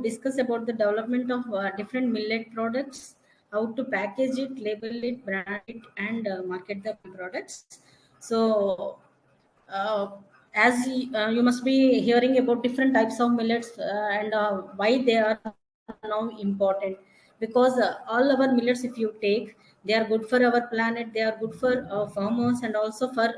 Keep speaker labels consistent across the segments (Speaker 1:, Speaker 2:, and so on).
Speaker 1: discuss about the development of different millet products, how to package it, label it, brand it, and market the products. So, uh, as you must be hearing about different types of millets and why they are now important, because all our millets, if you take, they are good for our planet, they are good for farmers, and also for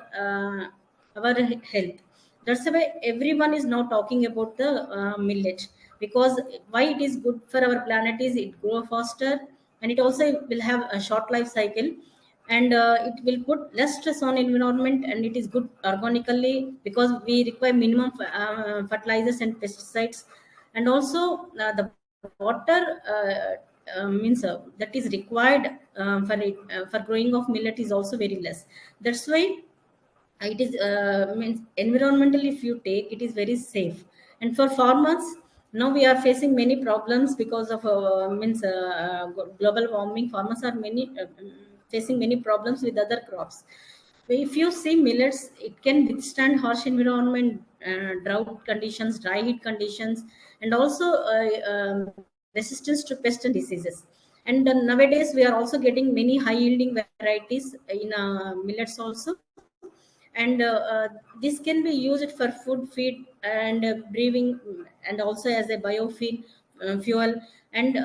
Speaker 1: our health. That's why everyone is now talking about the millet, because why it is good for our planet is it grow faster, and it also will have a short life cycle, and it will put less stress on environment, and it is good organically because we require minimum fertilizers and pesticides, and also the water means that is required for growing of millet is also very less. That's why it is means environmental, if you take, it is very safe. And for farmers, now we are facing many problems because of global warming. Farmers are many facing many problems with other crops. If you see millets, it can withstand harsh environment, drought conditions, dry heat conditions, and also resistance to pest and diseases. And nowadays we are also getting many high yielding varieties in millets also, and this can be used for food feed and breathing, and also as a biofuel fuel, and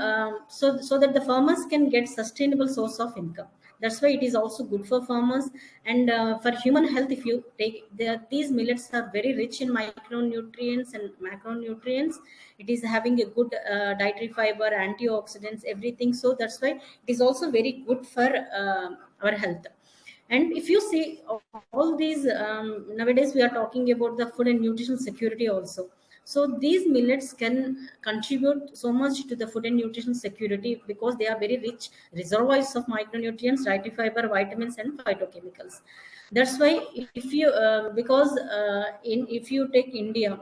Speaker 1: so that the farmers can get sustainable source of income. That's why it is also good for farmers. And for human health, if you take, these millets are very rich in micronutrients and macronutrients. It is having a good dietary fiber, antioxidants, everything, so that's why it is also very good for our health. And if you see all these, nowadays we are talking about the food and nutrition security also. So these millets can contribute so much to the food and nutrition security, because they are very rich reservoirs of micronutrients, dietary fiber, vitamins, and phytochemicals. That's why, if you because in if you take India,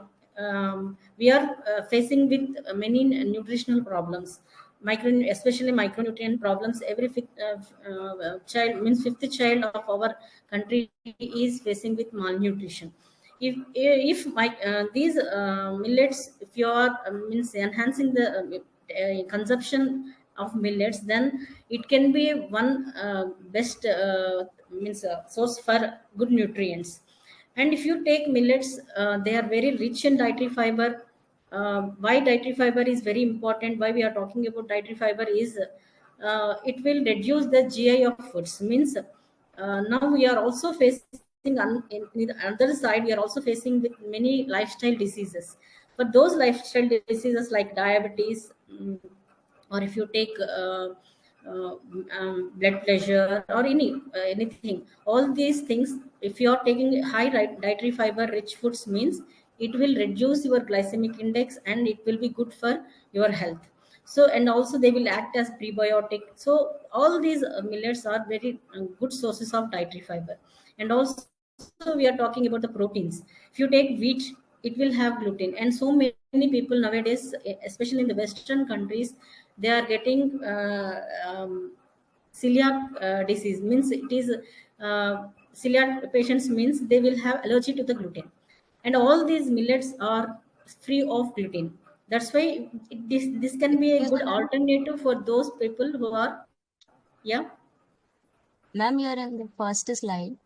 Speaker 1: we are facing with many nutritional problems, especially micronutrient problems. Every child, means fifth child of our country is facing with malnutrition. If these millets, if you are means enhancing the consumption of millets, then it can be one best means source for good nutrients. And if you take millets, they are very rich in dietary fiber. Why dietary fiber is very important, why we are talking about dietary fiber is, it will reduce the GI of foods. Means now we are also facing in the other side, we are also facing with many lifestyle diseases. For those lifestyle diseases like diabetes, or if you take blood pressure, or anything, all these things, if you are taking high dietary fiber rich foods, means it will reduce your glycemic index, and it will be good for your health. So, and also they will act as prebiotic. So all these millets are very good sources of dietary fiber. And also we are talking about the proteins. If you take wheat, it will have gluten, and so many people nowadays, especially in the western countries, they are getting celiac disease. Means it is celiac patients, means they will have allergy to the gluten, and all these millets are free of gluten. That's why this can be a
Speaker 2: Excuse
Speaker 1: good
Speaker 2: me, ma'am.
Speaker 1: alternative for those people who are, yeah.
Speaker 2: Ma'am, you're in the first slide.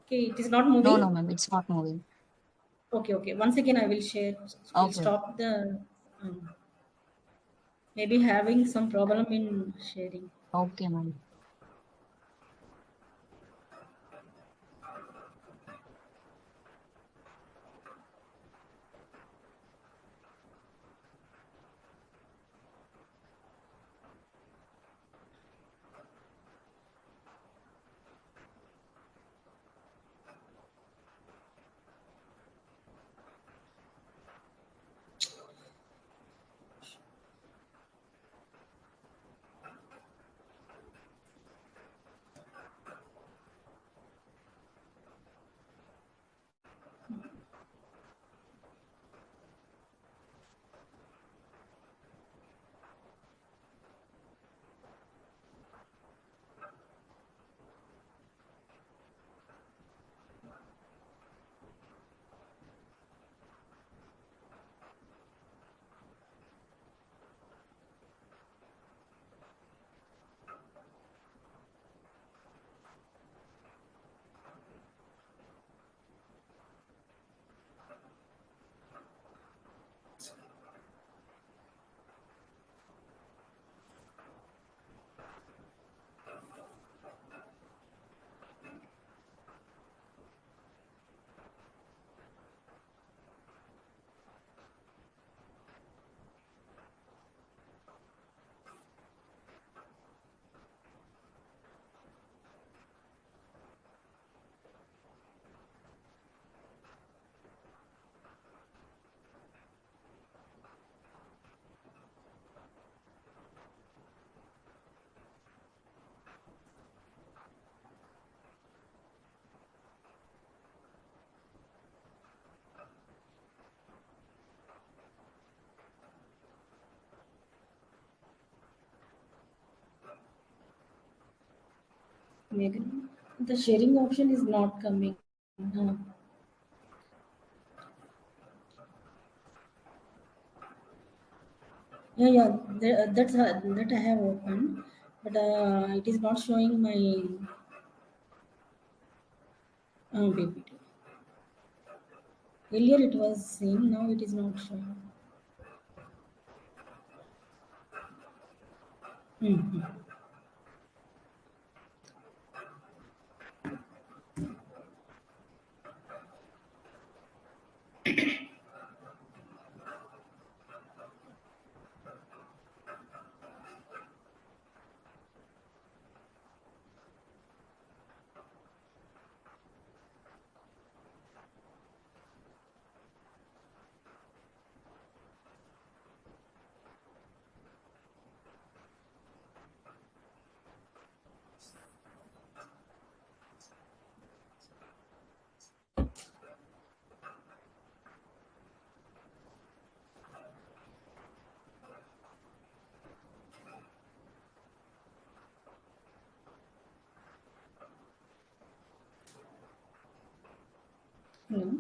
Speaker 1: Okay, it is not
Speaker 2: No,
Speaker 1: moving.
Speaker 2: no, ma'am, it's not moving.
Speaker 1: Okay, okay, once again I will share. We'll
Speaker 2: Okay.
Speaker 1: stop the um, maybe having some problem in sharing.
Speaker 2: Okay, ma'am.
Speaker 1: Megan, the sharing option is not coming. Yeah, yeah, that I have opened, but it is not showing my PPT. Earlier it was seen, now it is not showing. Mhm. Hello.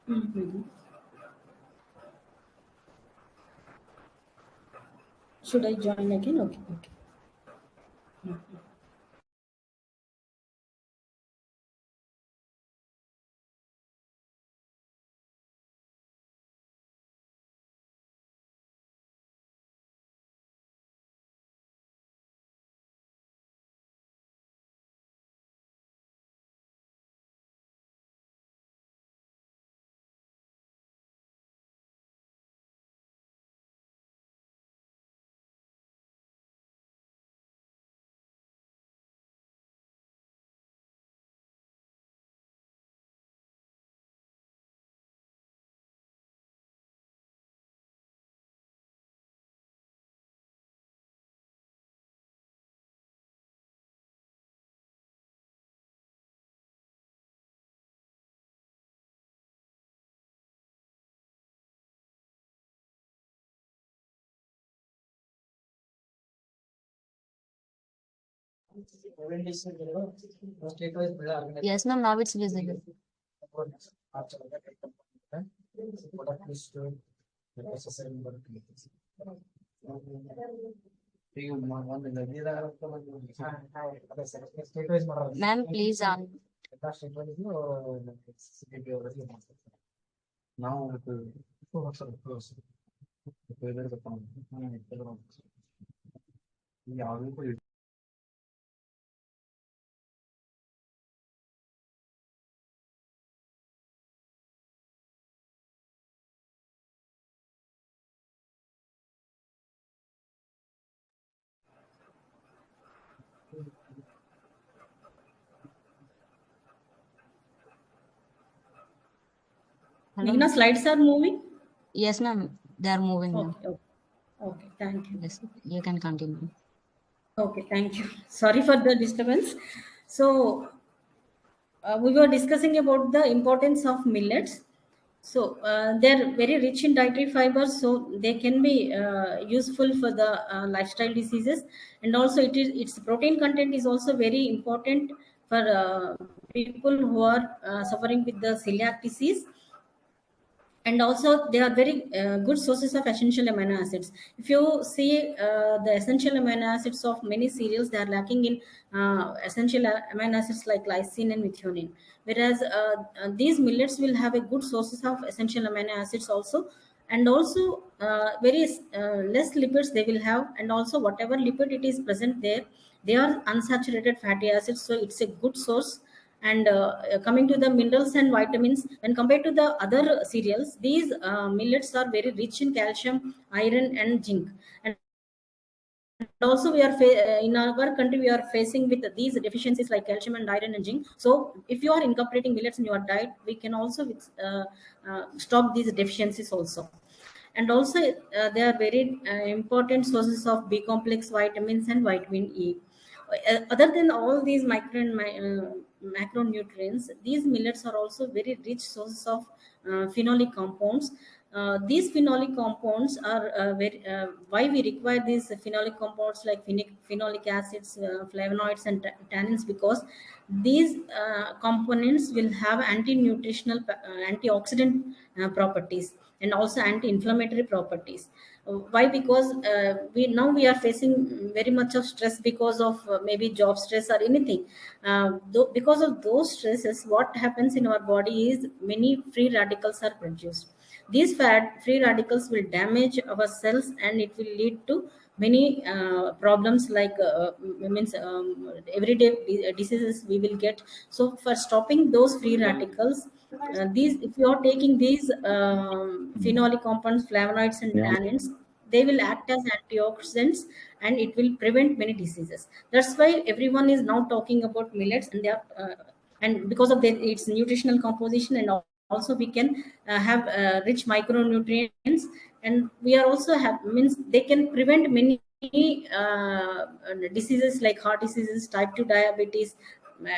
Speaker 1: Mhm. Should I join again? Okay, okay.
Speaker 2: Yes, ma'am. Now it's visible. Ma'am, please hello.
Speaker 1: Meghna, slides are moving.
Speaker 2: Yes, ma'am. They are moving now.
Speaker 1: Okay, okay, okay. Thank you.
Speaker 2: Yes, you can continue.
Speaker 1: Okay, thank you. Sorry for the disturbance. So, we were discussing about the importance of millets. So, they're very rich in dietary fibers, so they can be useful for the lifestyle diseases, and also its protein content is also very important for people who are suffering with the celiac disease, and also they are very good sources of essential amino acids. If you see the essential amino acids of many cereals, they are lacking in essential amino acids like lysine and methionine, whereas these millets will have a good sources of essential amino acids also, and also very less lipids they will have, and also whatever lipid it is present there, they are unsaturated fatty acids, so it's a good source. And coming to the minerals and vitamins, when compared to the other cereals, these millets are very rich in calcium, iron, and zinc. And also we are in our country we are facing with these deficiencies like calcium and iron and zinc. So if you are incorporating millets in your diet, we can also stop these deficiencies also. And also they are very important sources of B complex vitamins and vitamin E. Other than all these micro and macronutrients, these millets are also very rich sources of phenolic compounds, these phenolic compounds are why we require these phenolic compounds like phenolic acids, flavonoids, and tannins, because these components will have anti-nutritional, antioxidant properties, and also anti-inflammatory properties. Why? Because we are facing very much of stress because of maybe job stress or anything. Because of those stresses, what happens in our body is many free radicals are produced. These free radicals will damage our cells, and it will lead to many problems like means everyday diseases we will get. So for stopping those free radicals, these if you are taking these phenolic compounds, flavonoids, and
Speaker 3: Yeah.
Speaker 1: tannins, they will act as antioxidants, and it will prevent many diseases. That's why everyone is now talking about millets, and they are and because of its nutritional composition, and also we can have rich micronutrients, and we are also have means they can prevent many diseases like heart diseases, type 2 diabetes,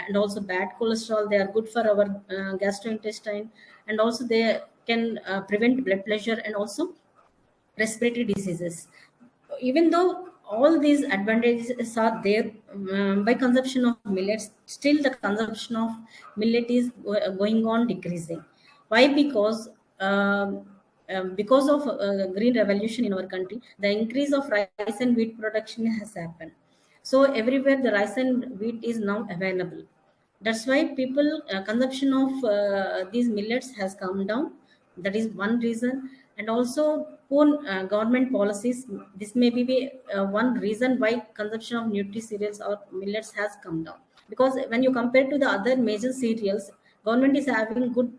Speaker 1: and also bad cholesterol. They are good for our gastrointestine, and also they can prevent blood pressure and also respiratory diseases. Even though all these advantages are there, by consumption of millets, still the consumption of millet is going on decreasing. Why? Because of green revolution in our country, the increase of rice and wheat production has happened. So everywhere the rice and wheat is now available. That's why people consumption of these millets has come down. That is one reason. And also poor government policies, this may be one reason why consumption of nutri cereals or millets has come down. Because when you compare to the other major cereals, government is having good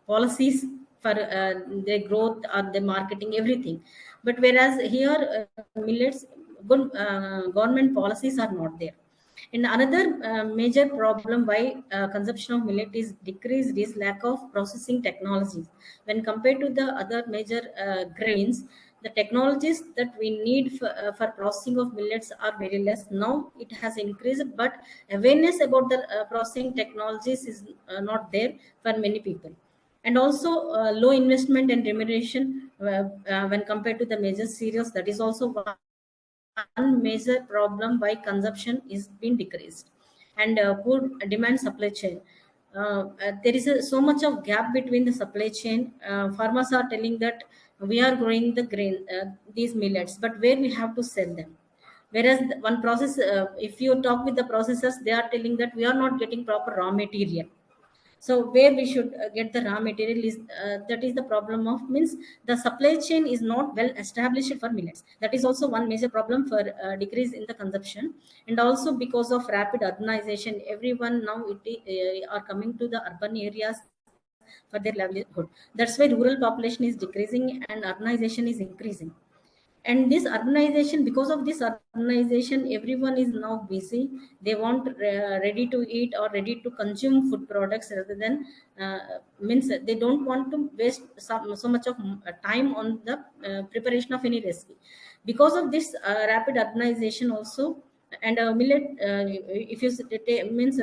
Speaker 1: policies for their growth or their marketing, everything. But whereas here millets, good government policies are not there. And another major problem why consumption of millet is decreased is lack of processing technologies. When compared to the other major grains, the technologies that we need for processing of millets are very less. Now it has increased, but awareness about the processing technologies is not there for many people. And also low investment and remuneration when compared to the major cereals, that is also one major problem why consumption is being decreased. And poor demand supply chain, there is so much of gap between the supply chain. Farmers are telling that we are growing the grain, these millets, but where we have to sell them. Whereas one process, if you talk with the processors, they are telling that we are not getting proper raw material. So where we should get the raw material is that is the problem of means the supply chain is not well established for millets. That is also one major problem for decrease in the consumption. And also because of rapid urbanization, everyone now are coming to the urban areas for their livelihood. That's why rural population is decreasing and urbanization is increasing. And this urbanization, because of this urbanization, everyone is now busy. They want ready to eat or ready to consume food products rather than uh, means they don't want to waste so much of time on the preparation of any recipe. Because of this rapid urbanization also. And millet, if you means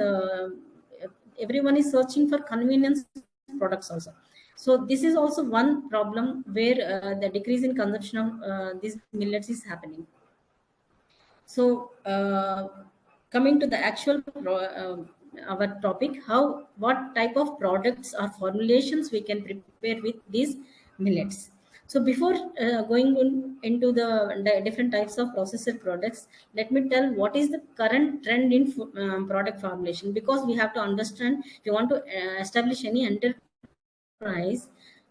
Speaker 1: everyone is searching for convenience products also. So this is also one problem where the decrease in consumption of these millets is happening. So coming to the actual our topic, how what type of products or formulations we can prepare with these millets. So before into the different types of processed products, let me tell what is the current trend in product formulation, because we have to understand if you want to establish any enterprise,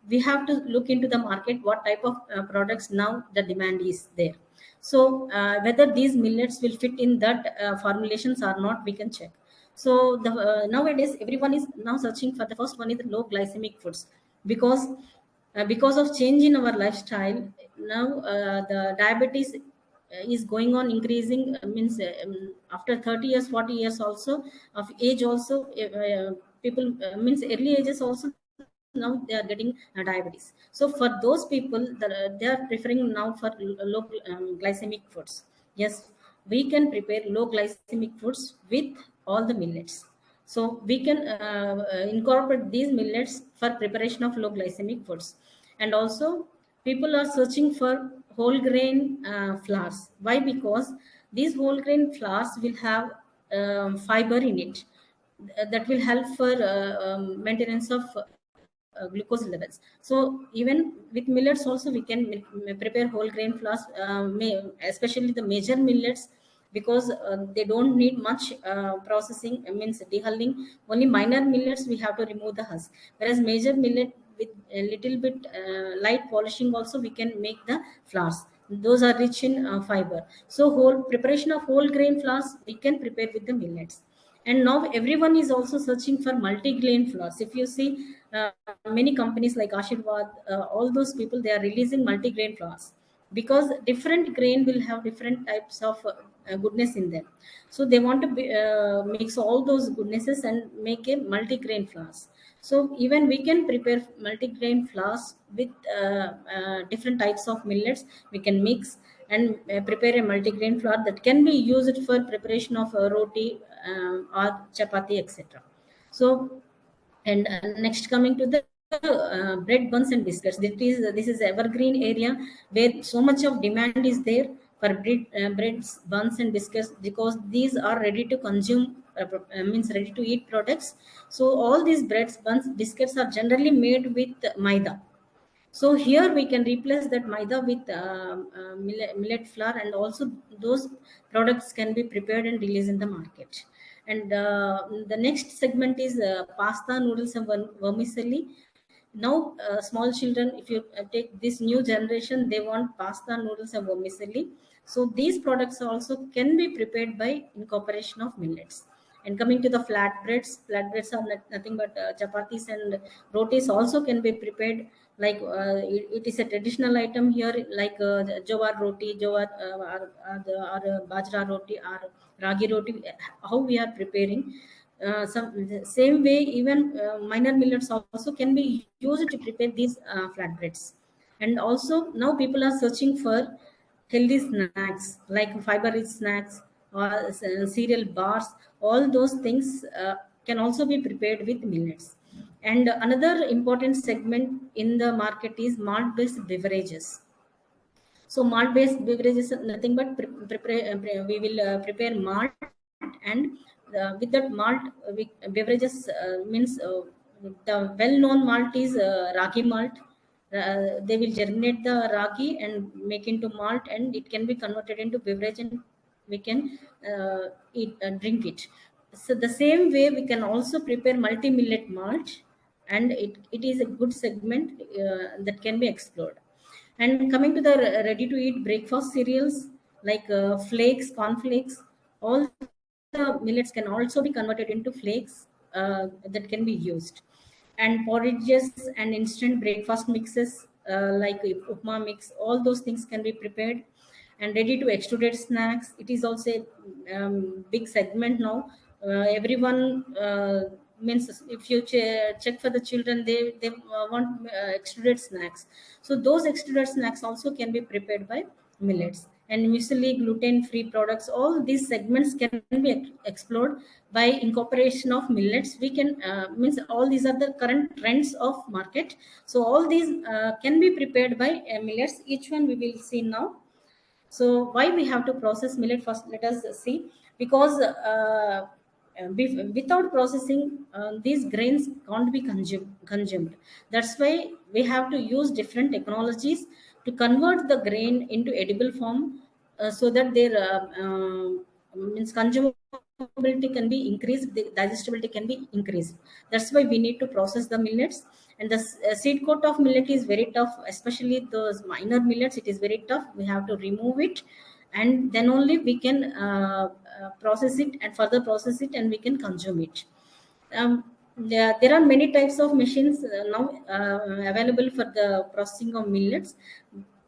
Speaker 1: we have to look into the market what type of products now the demand is there. So whether these millets will fit in that formulations or not, we can check. So the nowadays everyone is now searching for the first one is the low glycemic foods, because of change in our lifestyle. Now the diabetes is going on increasing, means after 30 years, 40 years also of age also, people means early ages also, now they are getting diabetes. So for those people, they are preferring now for low glycemic foods. Yes, we can prepare low glycemic foods with all the millets. So we can incorporate these millets for preparation of low glycemic foods. And also people are searching for whole grain flours. Why? Because these whole grain flours will have fiber in it that will help for maintenance of glucose levels. So even with millets also we can prepare whole grain flours, especially the major millets, because they don't need much processing, means dehulling. Only minor millets we have to remove the husk, whereas major millet with a little bit light polishing also we can make the flours. Those are rich in fiber. So whole preparation of whole grain flours we can prepare with the millets. And now everyone is also searching for multi-grain flours. If you see many companies like Ashirwad, all those people, they are releasing multi-grain flours, because different grain will have different types of goodness in them. So they want to mix all those goodnesses and make a multi-grain flours. So even we can prepare multi-grain flours with different types of millets. We can mix and prepare a multi-grain flour that can be used for preparation of roti or chapati, etc. So, and next coming to the bread buns and biscuits. This is evergreen area where so much of demand is there for breads, buns and biscuits, because these are ready to consume, means ready to eat products. So all these breads, buns, biscuits are generally made with maida. So here we can replace that maida with millet flour, and also those products can be prepared and released in the market. And the next segment is pasta, noodles, and vermicelli. Now, small children, if you take this new generation, they want pasta, noodles, and vermicelli. So these products also can be prepared by incorporation of millets. And coming to the flatbreads are nothing but chapatis and rotis also can be prepared. Like it is a traditional item here, like jowar roti, jowar or bajra roti or ragi roti. How we are preparing. Some the same way, even minor millets also can be used to prepare these flatbreads. And also now people are searching for healthy snacks like fiber rich snacks or cereal bars. All those things can also be prepared with millets. And another important segment in the market is malt based beverages. So malt based beverages are nothing but we will prepare malt, and with that malt beverages means the well known malt is ragi malt. They will germinate the ragi and make into malt, and it can be converted into beverage, and we can eat drink it. So the same way we can also prepare multi millet malt, and it is a good segment that can be explored. And coming to the ready to eat breakfast cereals like flakes, cornflakes, all the millets can also be converted into flakes that can be used. And porridges and instant breakfast mixes like upma mix, all those things can be prepared. And ready to extruded snacks, it is also a big segment now. Everyone means if you check for the children, they want extruded snacks. So those extruded snacks also can be prepared by millets. And muesli, gluten free products, all these segments can be explored by incorporation of millets. We can means all these are the current trends of market. So all these can be prepared by millets. Each one we will see now. So why we have to process millet? First let us see. Because without processing, these grains can't be consumed. That's why we have to use different technologies to convert the grain into edible form, so that their means consumability can be increased, the digestibility can be increased. That's why we need to process the millets. And the seed coat of millet is very tough, especially those minor millets. It is very tough. We have to remove it, and then only we can process it and further process it, and we can consume it. There are many types of machines now available for the processing of millets.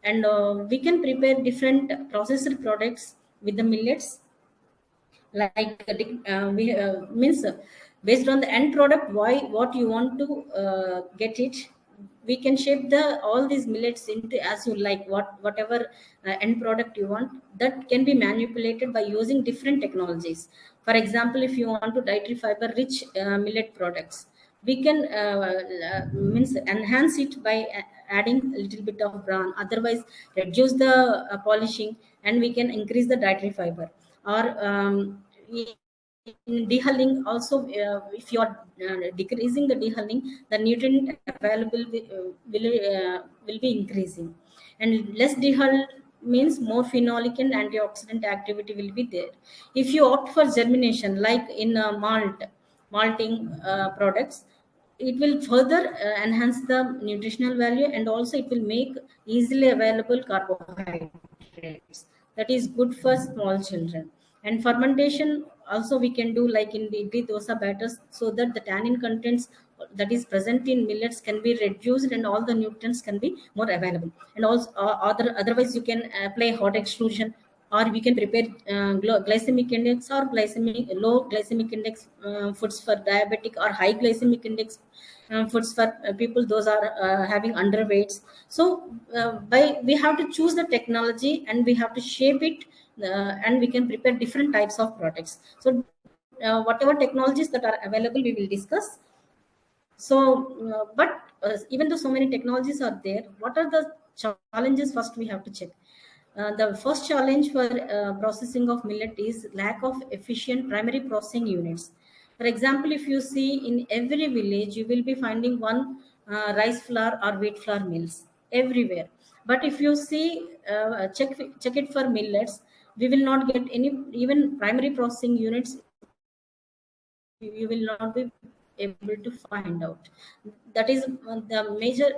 Speaker 1: And we can prepare different processed products with the millets. Like we means based on the end product, why what you want to get it, we can shape the all these millets into as you like, whatever end product you want. That can be manipulated by using different technologies. For example, if you want to dietary fiber rich millet products, we can means enhance it by adding a little bit of bran, otherwise reduce the polishing, and we can increase the dietary fiber. Or in dehulling also, if you are decreasing the dehulling, the nutrient available will be increasing. And less dehull means more phenolic and antioxidant activity will be there. If you opt for germination, like in malting products, it will further enhance the nutritional value, and also it will make easily available carbohydrates, that is good for small children. And fermentation also we can do, like in the idli dosa batters, so that the tannin contents that is present in millets can be reduced and all the nutrients can be more available. And also otherwise you can apply hot extrusion, or we can prepare glycemic index or glycemic low glycemic index foods for diabetic, or high glycemic index foods for people those are having underweights. So by we have to choose the technology and we have to shape it, and we can prepare different types of products. So whatever technologies that are available we will discuss. So but even though so many technologies are there, what are the challenges? First we have to check. The first challenge for processing of millet is lack of efficient primary processing units. For example, if you see in every village, you will be finding one rice flour or wheat flour mills everywhere. But if you see, check it for millets, we will not get any even primary processing units. You will not be able to find out. That is the major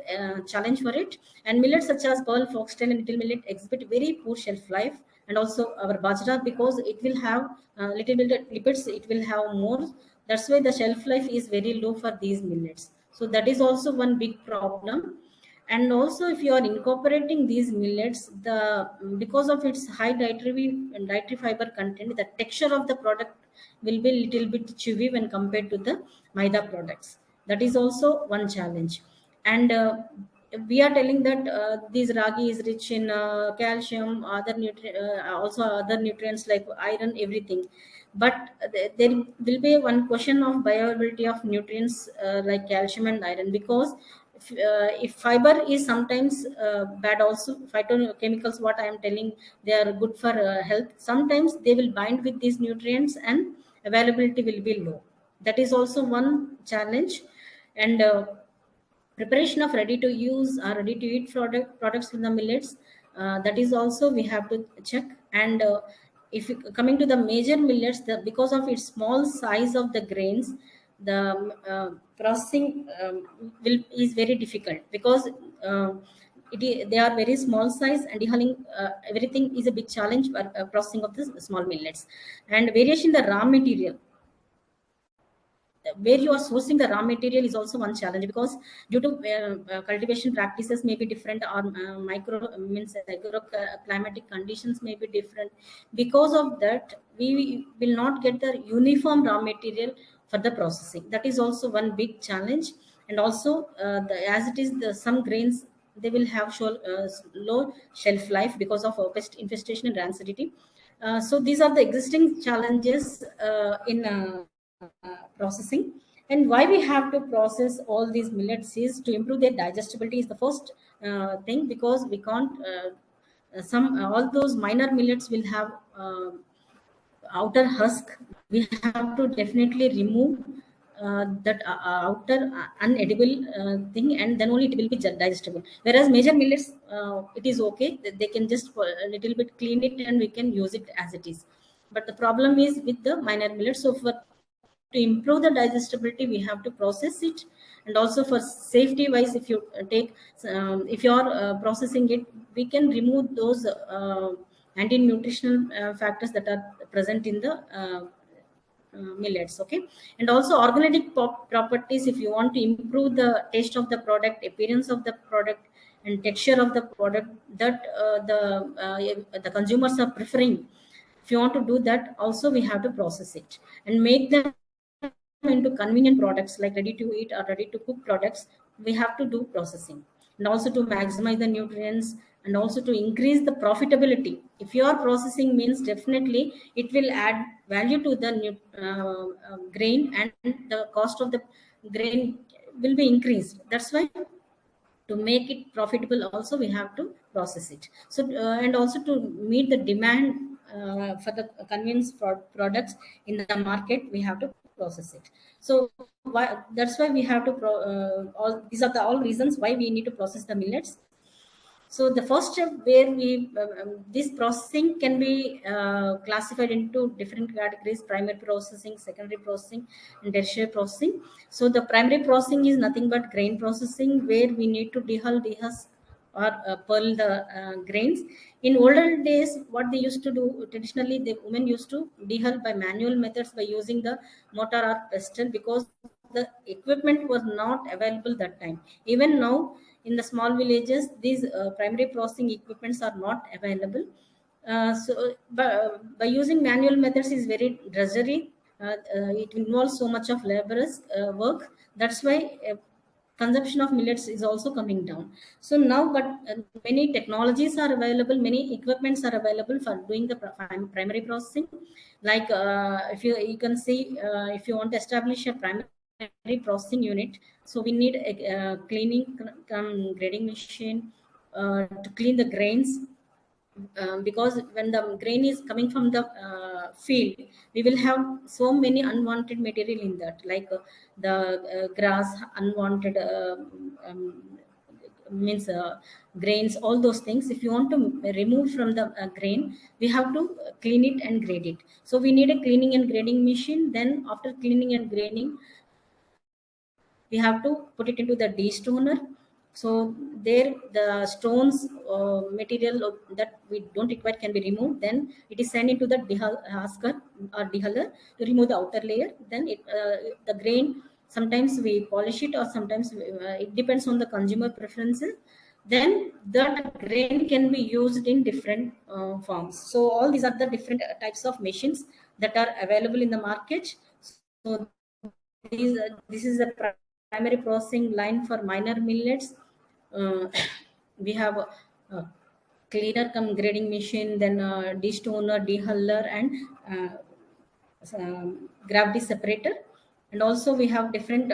Speaker 1: challenge for it. And millets such as pearl, foxtail, and little millet exhibit very poor shelf life. And also our bajra, because it will have little bit of lipids, it will have more. That's why the shelf life is very low for these millets. So that is also one big problem. And also if you are incorporating these millets, the because of its high dietary fiber content, the texture of the product will be little bit chewy when compared to the maida products. That is also one challenge. And we are telling that these ragi is rich in calcium, also other nutrients like iron, everything. But there will be one question of bioavailability of nutrients like calcium and iron, because if fiber is sometimes bad, also phytochemicals what I am telling, they are good for health, sometimes they will bind with these nutrients and availability will be low. That is also one challenge. And preparation of ready to use or ready to eat products from the millets, that is also we have to check. And if you, coming to the major millets, because of its small size of the grains, the processing is very difficult, because they are very small size, and dehulling everything is a big challenge for processing of the small millets. And variation in the raw material, where you are sourcing the raw material, is also one challenge, because due to cultivation practices may be different, or micro means agro climatic conditions may be different. Because of that, we will not get the uniform raw material for the processing. That is also one big challenge. And also as it is, some grains, they will have low shelf life because of pest infestation and rancidity. So these are the existing challenges in processing. And why we have to process all these millets is to improve their digestibility is the first thing, because we can't some all those minor millets will have outer husk. We have to definitely remove that outer unedible thing, and then only it will be digestible. Whereas major millets, it is okay, they can just a little bit clean it and we can use it as it is. But the problem is with the minor millets. So for to improve the digestibility, we have to process it. And also for safety wise, if you take if you are processing it, we can remove those anti-nutritional factors that are present in the millets. Okay. And also organic properties, if you want to improve the taste of the product, appearance of the product, and texture of the product that the consumers are preferring, if you want to do that also, we have to process it and make them into convenient products like ready to eat or ready to cook products. We have to do processing, and also to maximize the nutrients, and also to increase the profitability. If you are processing means, definitely it will add value to the grain, and the cost of the grain will be increased. That's why to make it profitable also we have to process it. So and also to meet the demand for the convenience products in the market, we have to process it. So that's why we have to all these are the all reasons why we need to process the millets. So the first step where we this processing can be classified into different categories: primary processing, secondary processing, and tertiary processing. So the primary processing is nothing but grain processing, where we need to dehusk, or pearl the grains. In older days, what they used to do traditionally, the women used to dehull by manual methods by using the mortar or pestle, because the equipment was not available that time. Even now, in the small villages, these primary processing equipments are not available. By using manual methods is very drudgery. It involves so much of laborious work. That's why consumption of millets is also coming down. So now, but many technologies are available, many equipments are available for doing the primary processing. Like if you can see, if you want to establish a primary processing unit, so we need a cleaning grading machine to clean the grains, because when the grain is coming from the field, we will have so many unwanted material in that, like the grass, unwanted means grains, all those things. If you want to remove from the grain, we have to clean it and grade it. So we need a cleaning and grading machine. Then after cleaning and grading, we have to put it into the destoner. So there the stones material that we don't require can be removed. Then it is sent into the dehusker or dehuller to remove the outer layer. Then the grain, sometimes we polish it, or sometimes it depends on the consumer preferences. Then that grain can be used in different forms. So all these are the different types of machines that are available in the market. So this is a primary processing line for minor millets. Uh, we have a cleaner cum grading machine, then destoner, dehuller, and gravity separator. And also we have different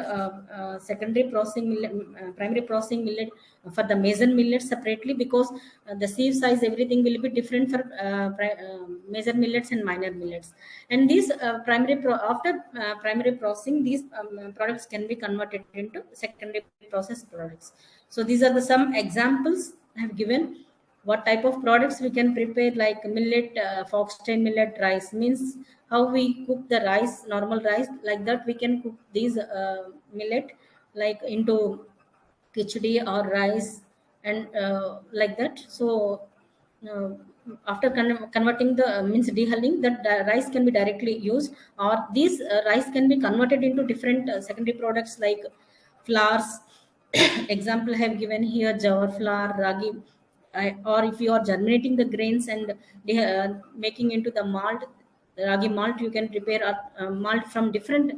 Speaker 1: secondary processing millet, primary processing millet for the maize millet separately, because the sieve size, everything will be different for maize millets and minor millets. And these after primary processing, these products can be converted into secondary processed products. So these are the some examples I have given. What type of products we can prepare, like millet, foxtail millet rice, means how we cook the rice, normal rice, like that we can cook these millet like into khichdi or rice, and like that. So uh, after converting the means dehulling, that rice can be directly used, or these rice can be converted into different secondary products like flours. Example I have given here: jawar flour, ragi, or if you are germinating the grains and making into the malt, ragi malt, you can prepare malt from different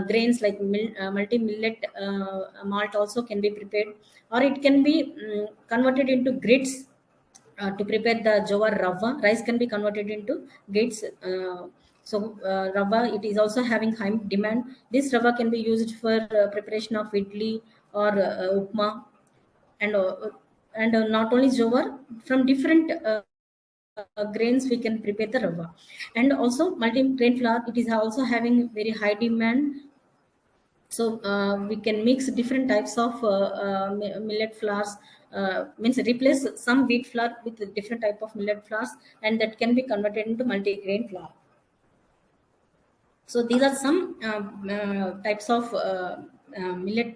Speaker 1: grains, like multi millet malt also can be prepared, or it can be converted into grits to prepare the jowar rava. Rice can be converted into grits. Rava, it is also having high demand. This rava can be used for preparation of idli or upma. And not only jowar, from different grains we can prepare the rava. And also multi-grain flour, it is also having very high demand. So we can mix different types of millet flours, means replace some wheat flour with a different type of millet flours, and that can be converted into multi-grain flour. So these are some types of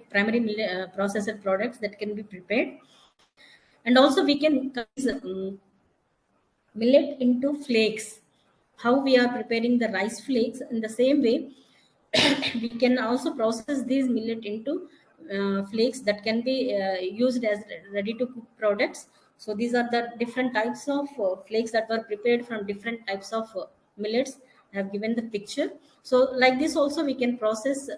Speaker 1: primary millet processed products that can be prepared. And also we can millet into flakes. How we are preparing the rice flakes, in the same way we can also process these millet into flakes that can be used as ready to cook products. So these are the different types of flakes that were prepared from different types of millets. I have given the picture. So like this also we can process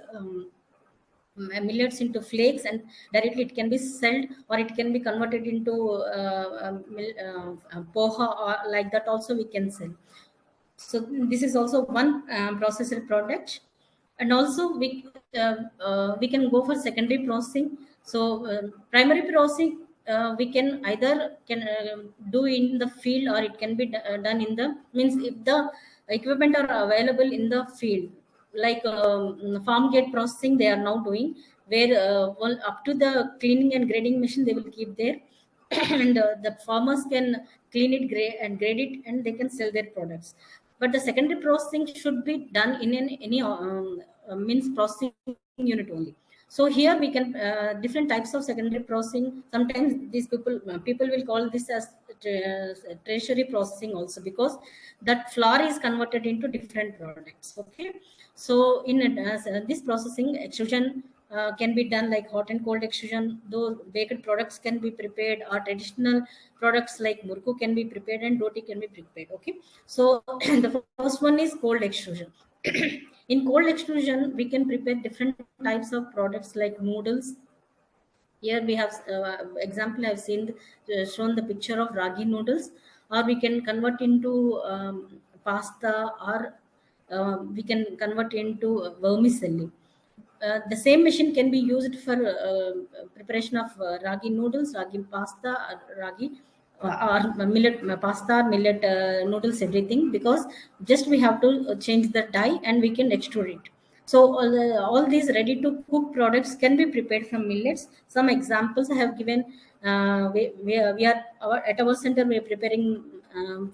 Speaker 1: millets into flakes, and directly it can be sold, or it can be converted into poha, or like that also we can sell. So this is also one processed product. And also we can go for secondary processing. So primary processing, we can either can do in the field, or it can be done in the, means if the equipment are available in the field, like farm gate processing they are now doing, where well, up to the cleaning and grading machine they will keep there. And the farmers can clean it, grade it, and they can sell their products. But the secondary processing should be done in any means processing unit only. So here we can different types of secondary processing. Sometimes these people will call this as tertiary processing also, because that flour is converted into different products. Okay, so in this processing, extrusion can be done, like hot and cold extrusion. Those baked products can be prepared, or traditional products like murku can be prepared, and roti can be prepared. Okay, so the first one is cold extrusion. In cold extrusion we can prepare different types of products like noodles. Here we have example I've seen, shown the picture of ragi noodles, or we can convert into pasta, or we can convert into vermicelli. The same machine can be used for preparation of ragi noodles, ragi pasta, ragi or millet pasta, millet noodles, everything, because just we have to change the dye and we can extrude it. So all these ready to cook products can be prepared from millets. Some examples I have given. We are at our center we are preparing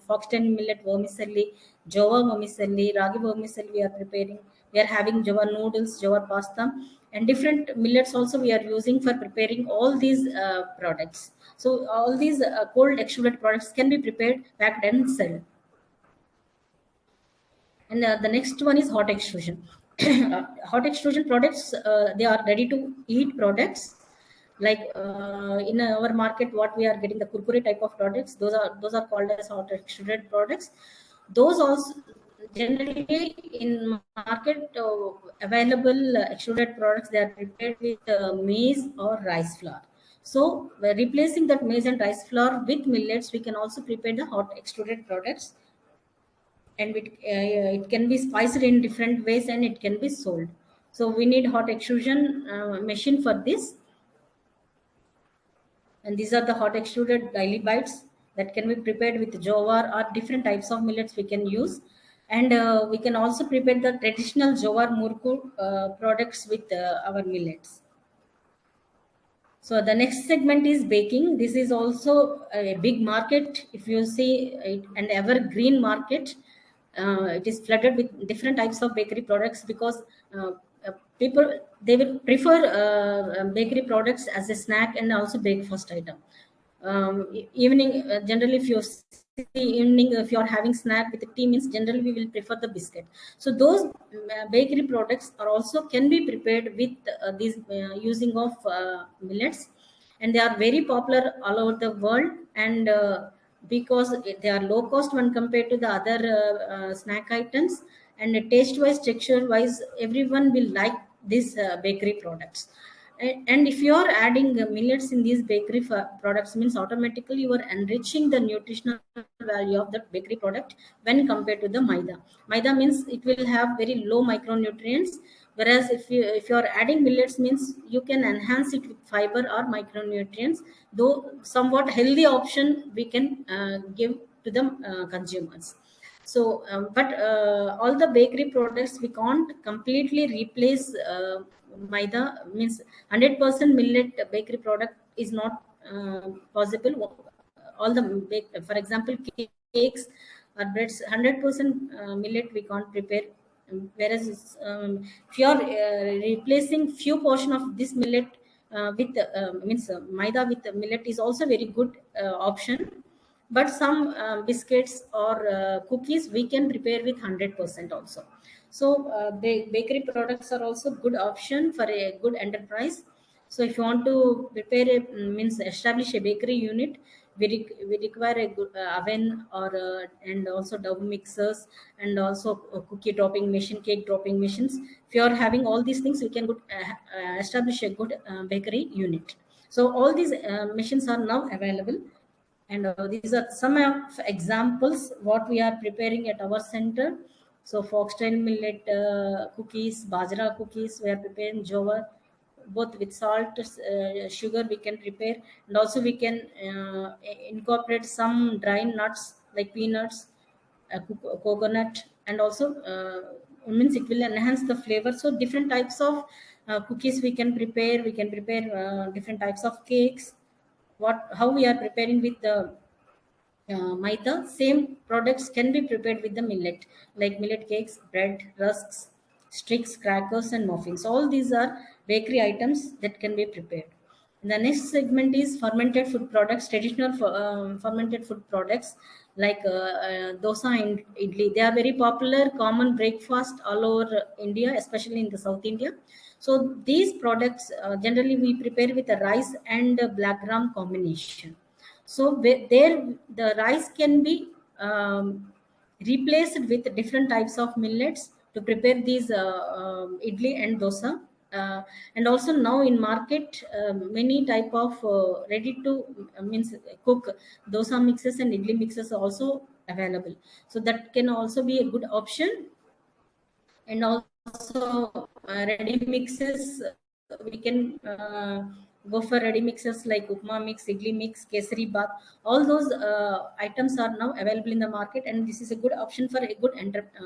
Speaker 1: foxtail millet vermicelli, jova vermicelli, ragi vermicelli we are preparing. We are having java noodles, java pasta, and different millets also we are using for preparing all these products. So all these cold extruded products can be prepared, packed, and sold. And the next one is hot extrusion. Hot extrusion products, they are ready to eat products. Like in our market, what we are getting, the kurkure type of products, those are called as hot extruded products. Those also generally in market available extruded products, they are prepared with maize or rice flour. So by replacing that maize and rice flour with millets, we can also prepare the hot extruded products, and it can be spiced in different ways and it can be sold. So we need hot extrusion machine for this. And these are the hot extruded daily bites that can be prepared with jowar or different types of millets we can use. And we can also prepare the traditional jowar murku products with our millets. So the next segment is baking. This is also a big market. If you see it, an evergreen market, it is flooded with different types of bakery products, because uh, people, they will prefer bakery products as a snack and also breakfast item. Evening, generally, if you see evening, if you are having snack with the tea, means generally we will prefer the biscuit. So those bakery products are also can be prepared with these using of millets, and they are very popular all over the world. And because they are low cost when compared to the other snack items, and taste wise, texture wise, everyone will like these bakery products. And if you are adding millets in these bakery products, means automatically you are enriching the nutritional value of the bakery product when compared to the maida means it will have very low micronutrients, whereas if you are adding millets, means you can enhance it with fiber or micronutrients, though somewhat healthy option we can give to the consumers. So but all the bakery products we can't completely replace maida, means 100% millet bakery product is not possible. All the for example cakes or breads, 100% millet we can't prepare. Whereas if you are replacing few portion of this millet with means maida with millet is also very good option. But some biscuits or cookies we can prepare with 100% also. So bakery products are also good option for a good enterprise. So if you want to prepare a means establish a bakery unit, we require a good oven, or and also dough mixers, and also cookie dropping machine, cake dropping machines. If you are having all these things, we can establish a good bakery unit. So all these machines are now available. And these are some of examples what we are preparing at our center. So foxtail millet cookies, bajra cookies, we are preparing jowar, both with salt, sugar we can prepare, and also we can incorporate some dry nuts like peanuts, coconut, and also means it will enhance the flavor. So different types of cookies we can prepare. We can prepare different types of cakes. What how we are preparing with the maida, same products can be prepared with the millet, like millet cakes, bread, rusks, sticks, crackers, and muffins. All these are bakery items that can be prepared. The next segment is fermented food products, traditional fermented food products like dosa and idli. They are very popular, common breakfast all over India, especially in the South India. So these products generally we prepare with a rice and a black gram combination. So there the rice can be replaced with different types of millets to prepare these idli and dosa. And also now in market many type of ready to means cook dosa mixes and idli mixes are also available, so that can also be a good option. And also ready mixes, we can go for ready mixes like upma mix, idli mix, kesari bath. All those items are now available in the market, and this is a good option for a good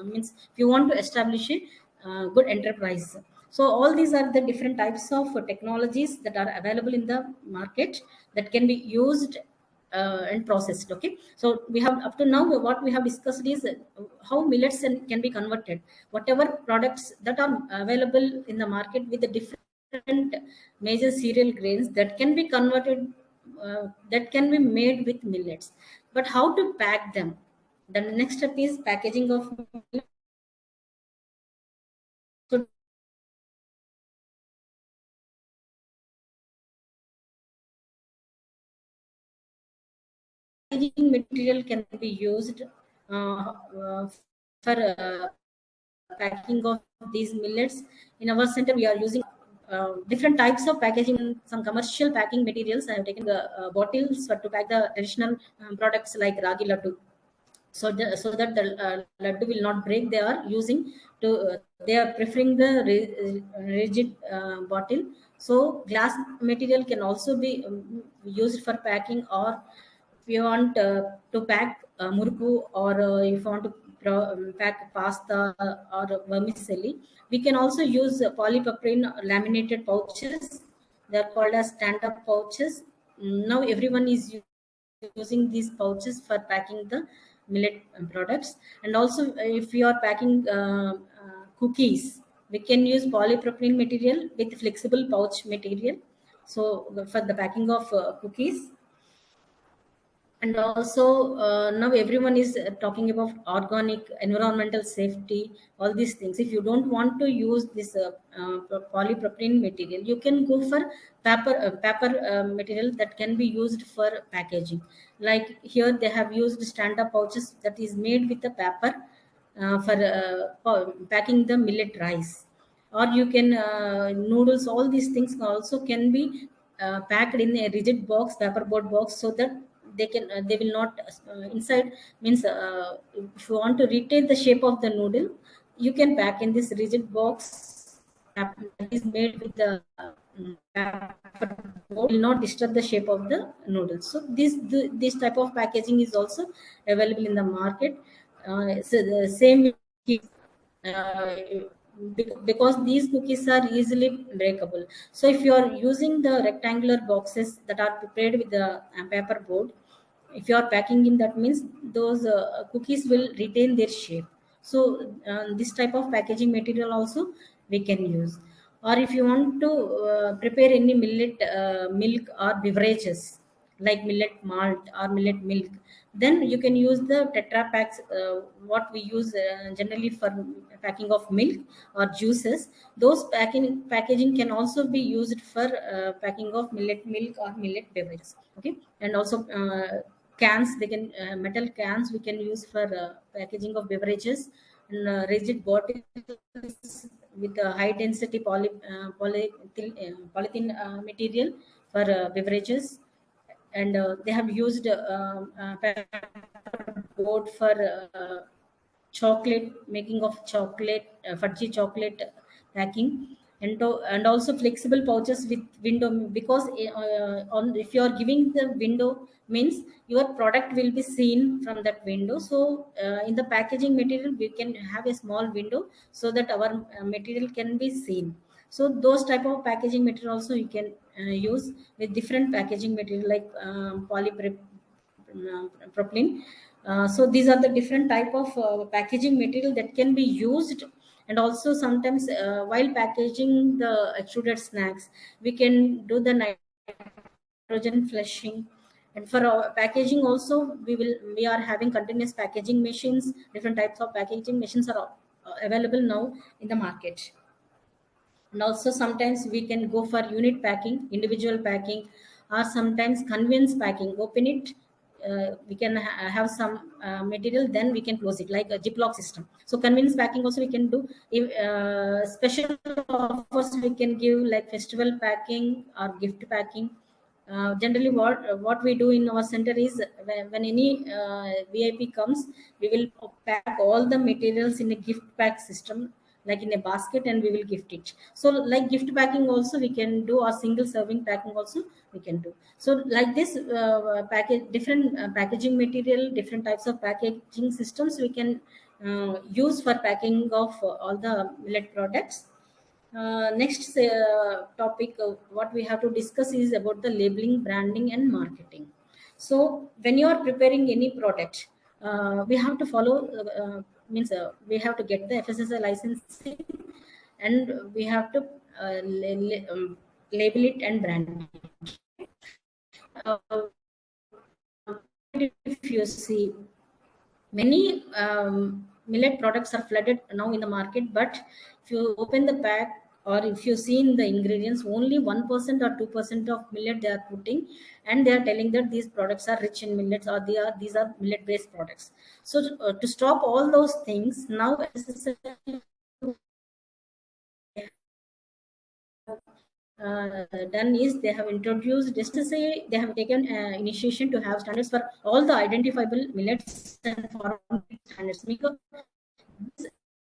Speaker 1: means if you want to establish a good enterprise. So all these are the different types of technologies that are available in the market that can be used and processed. Okay, so we have up to now what we have discussed is how millets can be converted. Whatever products that are available in the market with the different major cereal grains that can be converted, that can be made with millets. But how to pack them? The next step is packaging of millets. So packaging material can be used for packing of these millets. In our center, we are using different types of packaging, some commercial packing materials. I have taken the bottles for to pack the traditional products like ragi laddu. So that the laddu will not break. They are using to they are preferring the rigid bottle. So glass material can also be used for packing, or if you want to pack murku, or if you want to pack pasta or vermicelli, we can also use polypropylene laminated pouches. They are called as stand-up pouches. Now everyone is using these pouches for packing the millet products. And also if you are packing cookies, we can use polypropylene material with flexible pouch material, so for the packing of cookies. And also now everyone is talking about organic, environmental safety, all these things. If you don't want to use this polypropylene material, you can go for paper material that can be used for packaging. Like here they have used stand up pouches that is made with the paper for packing the millet rice. Or you can noodles, all these things also can be packed in a rigid box, paperboard box, so that they can they will not inside means if you want to retain the shape of the noodle, you can pack in this rigid box that is made with the paperboard, will not disturb the shape of the noodles. So this type of packaging is also available in the market. So the same with uh, because these cookies are easily breakable. So if you are using the rectangular boxes that are prepared with the paper board, if you are packing in, that means those cookies will retain their shape. So this type of packaging material also we can use. Or if you want to prepare any millet milk or beverages like millet malt or millet milk, then you can use the tetra packs, what we use generally for packing of milk or juices. Those packaging can also be used for packing of millet milk or millet beverages. Okay, and also cans, they can metal cans we can use for packaging of beverages. And rigid bottles with a high density polythene material for beverages. And they have used paper board for chocolate, making of chocolate, fudgy chocolate packing, and also flexible pouches with window, because on if you are giving the window means your product will be seen from that window. So in the packaging material we can have a small window so that our material can be seen. So those type of packaging material also you can use with different packaging material like propylene. So these are the different type of packaging material that can be used. And also sometimes while packaging the extruded snacks, we can do the nitrogen flushing. And for our packaging also, we are having continuous packaging machines. Different types of packaging machines are available now in the market. And also sometimes we can go for unit packing, individual packing, or sometimes convenience packing. Open it, we can have some material, then we can close it like a ziploc system. So convenience packing also we can do. If special offers we can give like festival packing or gift packing. Generally what we do in our center is when any VIP comes, we will pack all the materials in a gift pack system, like in a basket, and we will gift it. So like gift packing also we can do, or single serving packing also we can do. So like this package, different packaging material, different types of packaging systems we can use for packing of all the millet products. Next topic, what we have to discuss is about the labeling, branding, and marketing. So when you are preparing any product, we have to follow, means we have to get the FSSI licensing, and we have to label it and brand it. Uh, if you see, many millet products are flooded now in the market, but if you open the pack or if you see in the ingredients, only 1% or 2% of millet they are putting, and they are telling that these products are rich in millets, or these are millet based products. So to stop all those things, now done is they have introduced, just to say, they have taken initiation to have standards for all the identifiable millets and foreign standards. Because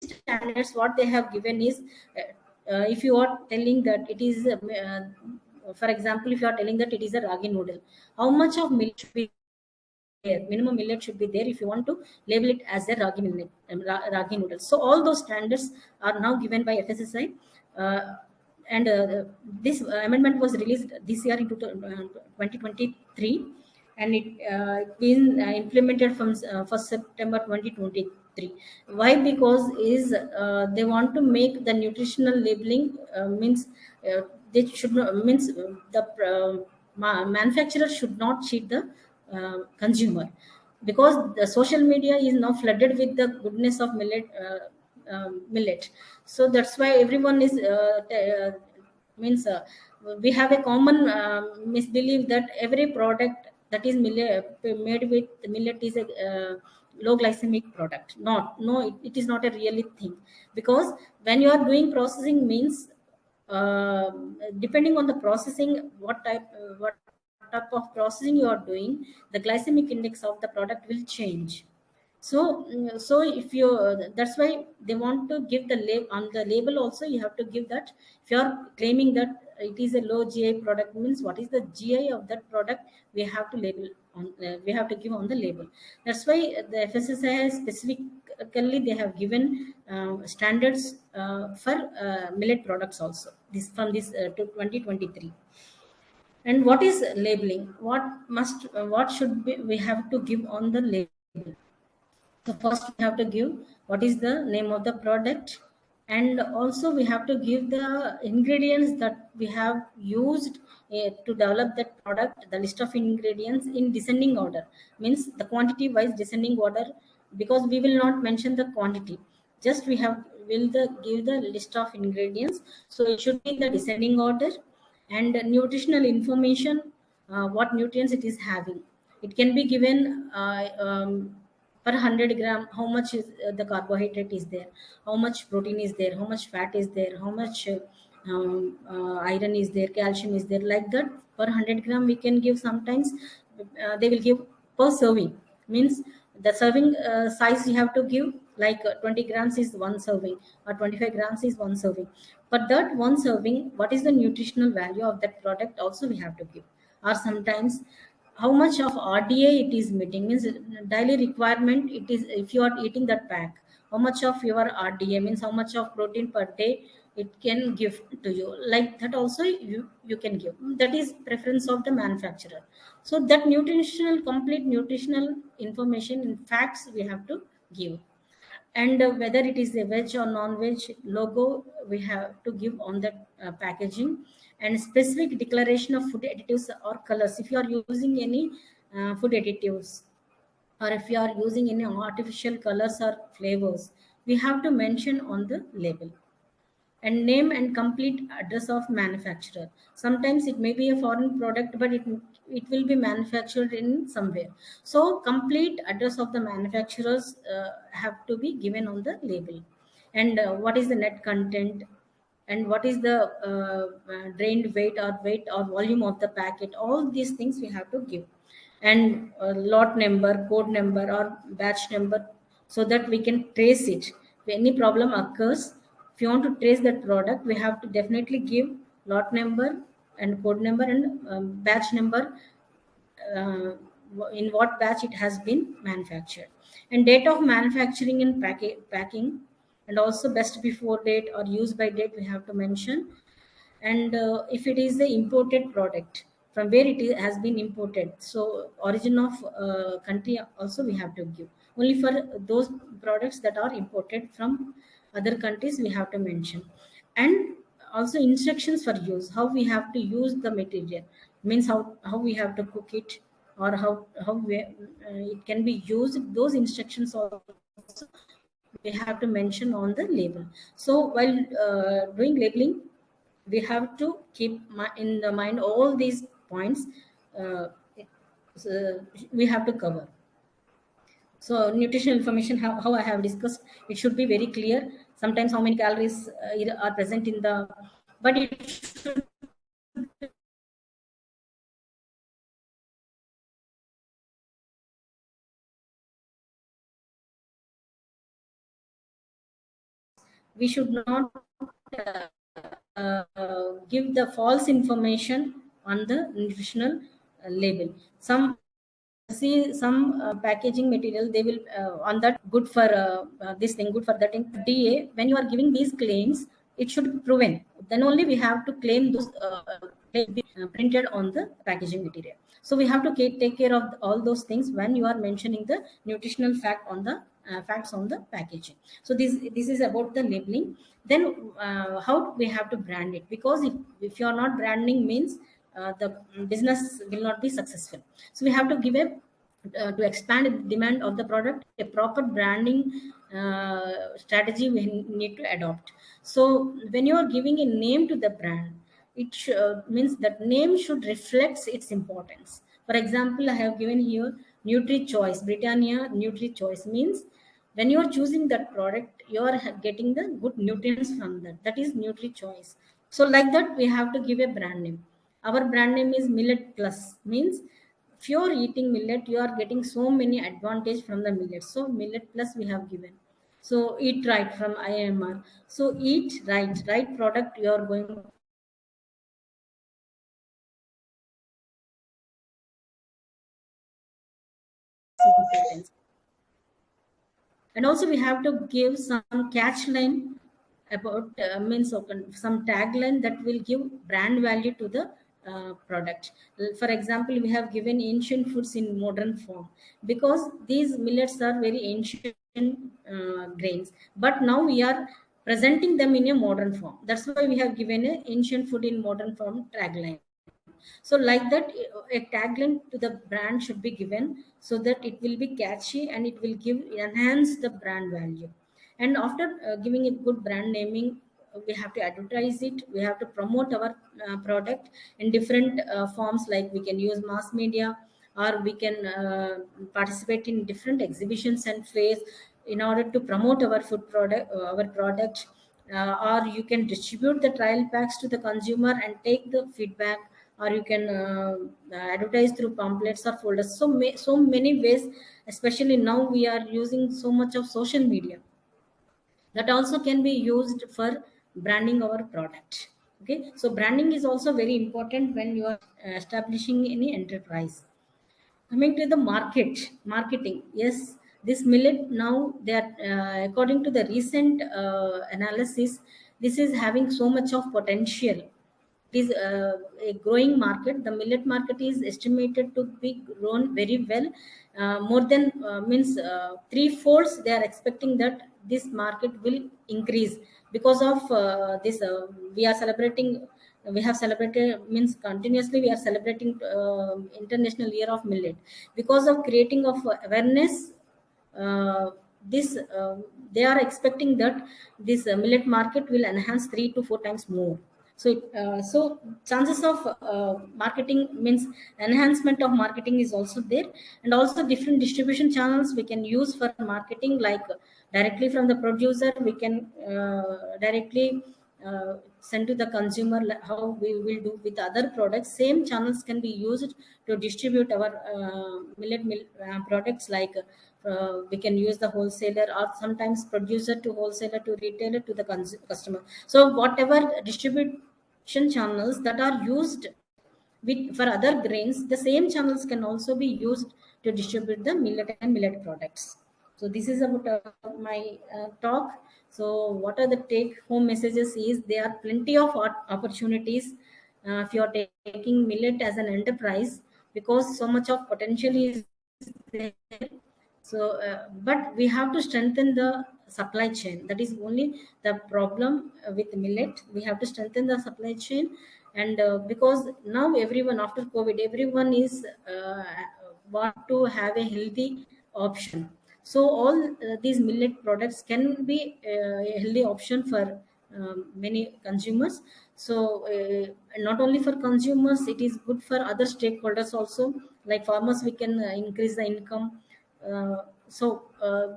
Speaker 1: standards what they have given is, if you are telling that it is for example, if you are telling that it is a ragi noodle, how much of millet should be there, minimum millet should be there if you want to label it as a ragi millet, ragi noodle. So all those standards are now given by FSSI. uh, and this amendment was released this year in 2023, and it been implemented from 1st September 2023. Why? Because is they want to make the nutritional labeling, means they should not, means the manufacturer should not cheat the consumer, because the social media is now flooded with the goodness of millet. So that's why everyone is means we have a common misbelief that every product that is made with millet is a low glycemic product. Not, no, it is not a really thing. Because when you are doing processing means, uh, depending on the processing, what type of processing you are doing, the glycemic index of the product will change. So so if you that's why they want to give the label. On the label also you have to give that. If you are claiming that it is a low GI product, means what is the GI of that product, we have to label on, we have to give on the label. That's why the FSSAI has specifically they have given standards for millet products also, this from this to 2023. And what is labeling? What should be we have to give on the label? So first we have to give what is the name of the product, and also we have to give the ingredients that we have used to develop that product, the list of ingredients in descending order, means the quantity wise descending order, because we will not mention the quantity. Just we have will the give the list of ingredients, so it should be in the descending order. And nutritional information, what nutrients it is having. It can be given per 100 gram how much is the carbohydrate is there, how much protein is there, how much fat is there, how much iron is there, calcium is there, like that. Per 100 gram we can give. Sometimes they will give per serving, means the serving size you have to give, like 20 grams is one serving or 25 grams is one serving. But that one serving, what is the nutritional value of that product also we have to give. Or sometimes how much of RDA it is meeting, means daily requirement it is, if you are eating that pack, how much of your RDA, means how much of protein per day it can give to you, like that also you can give. That is preference of the manufacturer. So that nutritional, complete nutritional information in facts we have to give. And whether it is a veg or non-veg logo we have to give on the packaging. And specific declaration of food additives or colors, if you are using any food additives, or if you are using any artificial colors or flavors, we have to mention on the label. And name and complete address of manufacturer. Sometimes it may be a foreign product, but it will be manufactured in somewhere. So complete address of the manufacturers have to be given on the label. And what is the net content, and what is the drained weight or volume of the packet, all these things we have to give. And lot number, code number or batch number, so that we can trace it. If any problem occurs, if you want to trace that product, we have to definitely give lot number and code number and batch number, uh, in what batch it has been manufactured, and date of manufacturing and packing, and also best before date or use by date we have to mention. And if it is the imported product, from where has been imported, so origin of country also we have to give. Only for those products that are imported from other countries we have to mention. And also instructions for use, how we have to use the material, means how we have to cook it, or how it can be used, those instructions also we have to mention on the label. So while doing labeling, we have to keep in the mind all these points, uh, so we have to cover. So nutritional information, how I have discussed, it should be very clear. Sometimes how many calories are present in the, but it should, we should not give the false information on the nutritional label. Some see some packaging material, they will on that good for this thing, good for that thing, DA. When you are giving these claims, it should be proven, then only we have to claim those printed on the packaging material. So we have to take care of all those things when you are mentioning the nutritional fact on the facts on the packaging. So this is about the labeling. Then how we have to brand it, because if you are not branding, means the business will not be successful. So we have to give a to expand the demand of the product, a proper branding strategy we need to adopt. So when you are giving a name to the brand, it means that name should reflect its importance. For example, I have given here Nutri Choice, Britannia Nutri Choice, means when you are choosing that product, you are getting the good nutrients from that. That is Nutri Choice. So like that, we have to give a brand name. Our brand name is Millet Plus, means if you are eating millet, you are getting so many advantage from the millet. So Millet Plus we have given. So eat right from IIMR. So eat right product you are going importance. And also we have to give some catch line about means some tagline that will give brand value to the product. For example, we have given ancient foods in modern form, because these millets are very ancient grains, but now we are presenting them in a modern form. That's why we have given a ancient food in modern form tagline. So like that, a tagline to the brand should be given, so that it will be catchy and it will give enhance the brand value. And after giving a good brand naming, we have to advertise it, we have to promote our product in different forms, like we can use mass media, or we can participate in different exhibitions and fairs in order to promote our food product, our product. Or you can distribute the trial packs to the consumer and take the feedback or you can advertise through pamphlets or folders. So many ways, especially now we are using so much of social media, that also can be used for branding our product. Okay, so branding is also very important when you are establishing any enterprise. Coming to the marketing, yes, this millet now, they are according to the recent analysis, this is having so much of potential. It is a growing market. The millet market is estimated to be grown very well. More than means three-fourths. They are expecting that this market will increase because of this. We are celebrating. We have celebrated, means continuously we are celebrating International Year of Millet, because of creating of awareness. Uh, this They are expecting that this millet market will enhance 3 to 4 times more. So chances of marketing, means enhancement of marketing is also there. And also different distribution channels we can use for marketing, like directly from the producer we can directly send to the consumer, like how we will do with other products. Same channels can be used to distribute our products, like we can use the wholesaler, or sometimes producer to wholesaler to retailer to the customer. So whatever distribution channels that are used with for other grains, the same channels can also be used to distribute the millet and millet products. So this is about my talk. So what are the take home messages is, there are plenty of opportunities if you are taking millet as an enterprise, because so much of potential is there. So but we have to strengthen the supply chain. That is only the problem with millet. We have to strengthen the supply chain. And because now everyone, after COVID, everyone is want to have a healthy option. So all these millet products can be a healthy option for many consumers. So not only for consumers, it is good for other stakeholders also, like farmers. We can increase the income.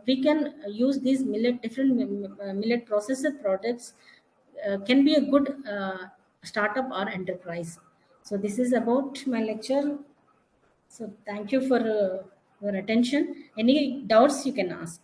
Speaker 1: We can use these millet processed products, can be a good startup or enterprise. So this is about my lecture. So thank you for your attention. Any doubts you can ask.